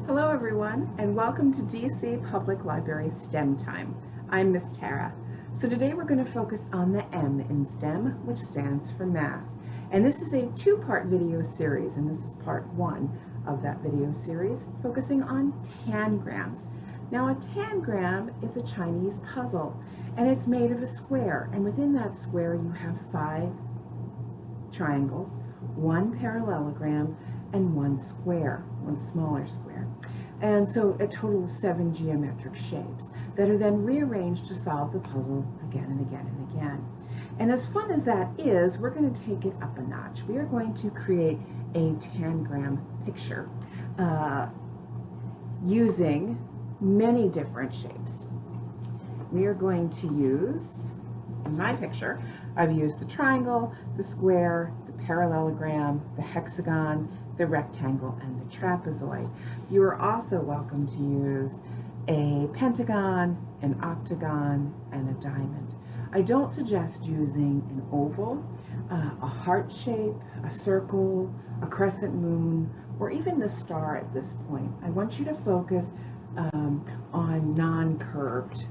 Hello everyone, and welcome to DC Public Library STEM Time. I'm Miss Tara. So today we're going to focus on the M in STEM, which stands for math. And this is a two-part video series, and this is part one of that video series, focusing on tangrams. Now a tangram is a Chinese puzzle, and it's made of a square, and within that square you have 5 triangles, 1 parallelogram, and 1 square, 1 smaller square. And so a total of 7 geometric shapes that are then rearranged to solve the puzzle again and again and again. And as fun as that is, we're going to take it up a notch. We are going to create a tangram picture using many different shapes. We are going to use, in my picture, I've used the triangle, the square, the parallelogram, the hexagon, the rectangle, and the trapezoid. You are also welcome to use a pentagon, an octagon, and a diamond. I don't suggest using an oval, a heart shape, a circle, a crescent moon, or even the star at this point. I want you to focus on non-curved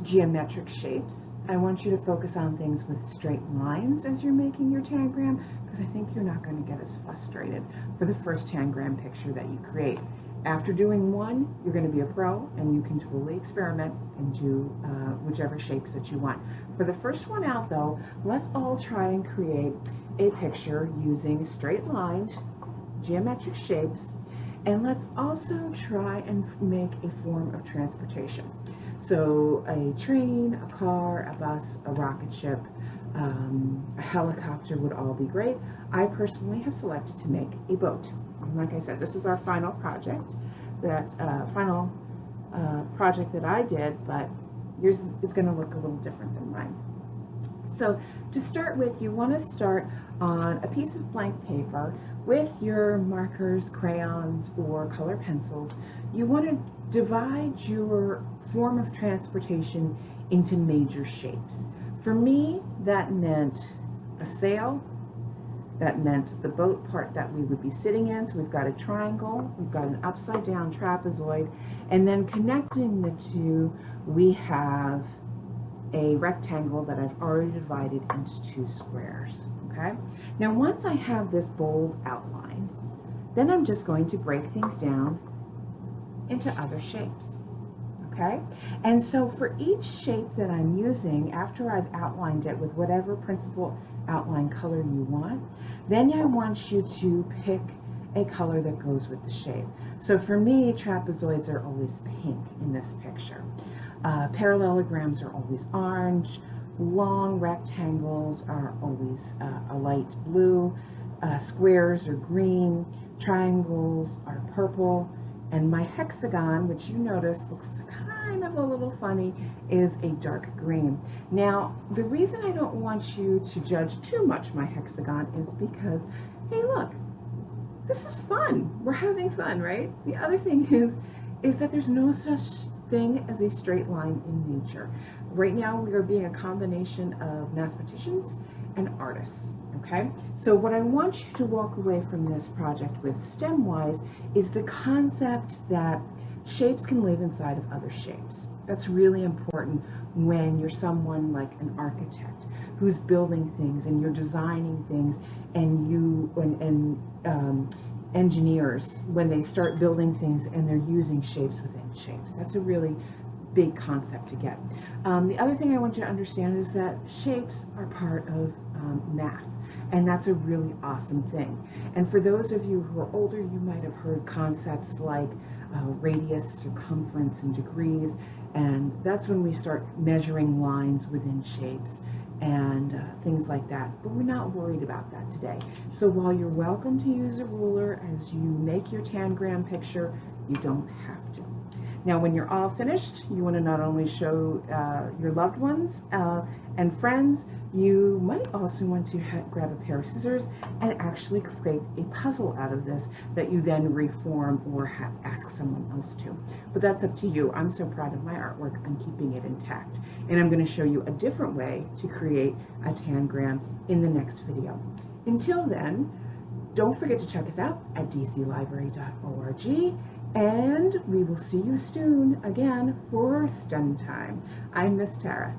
geometric shapes. I want you to focus on things with straight lines as you're making your tangram, because I think you're not going to get as frustrated for the first tangram picture that you create. After doing one, you're going to be a pro and you can totally experiment and do whichever shapes that you want. For the first one out though, let's all try and create a picture using straight lined geometric shapes, and let's also try and make a form of transportation. So a train, a car, a bus, a rocket ship, a helicopter would all be great. I personally have selected to make a boat. And like I said, this is our final project, that project that I did, but yours is going to look a little different than mine. So to start with, you want to start on a piece of blank paper with your markers, crayons, or color pencils. You want to divide your form of transportation into major shapes. For me, that meant a sail. That meant the boat part that we would be sitting in. So we've got a triangle, we've got an upside down trapezoid, and then connecting the two, we have a rectangle that I've already divided into 2 squares, okay? Now once I have this bold outline, then I'm just going to break things down into other shapes, okay? And so for each shape that I'm using, after I've outlined it with whatever principal outline color you want, then I want you to pick a color that goes with the shape. So for me, trapezoids are always pink in this picture. Parallelograms are always orange. Long rectangles are always a light blue. Squares are green. Triangles are purple. And my hexagon, which you notice looks kind of a little funny, is a dark green. Now, the reason I don't want you to judge too much my hexagon is because, hey, look, this is fun. We're having fun, right? The other thing is that there's no such thing as a straight line in nature. Right now we are being a combination of mathematicians and artists, okay? So what I want you to walk away from this project with STEM-wise is the concept that shapes can live inside of other shapes. That's really important when you're someone like an architect who's building things and you're designing things, and engineers, when they start building things and they're using shapes within shapes. That's a really big concept to get. The other thing I want you to understand is that shapes are part of math, and that's a really awesome thing. And for those of you who are older, you might have heard concepts like radius, circumference, and degrees, and that's when we start measuring lines within shapes and things like that, but we're not worried about that today. So while you're welcome to use a ruler as you make your tangram picture, you don't have to. Now when you're all finished, you want to not only show your loved ones and friends, you might also want to grab a pair of scissors and actually create a puzzle out of this that you then reform or ask someone else to. But that's up to you. I'm so proud of my artwork, I'm keeping it intact. And I'm going to show you a different way to create a tangram in the next video. Until then, Don't forget to check us out at dclibrary.org, and we will see you soon again for STEM Time. I'm Miss Tara.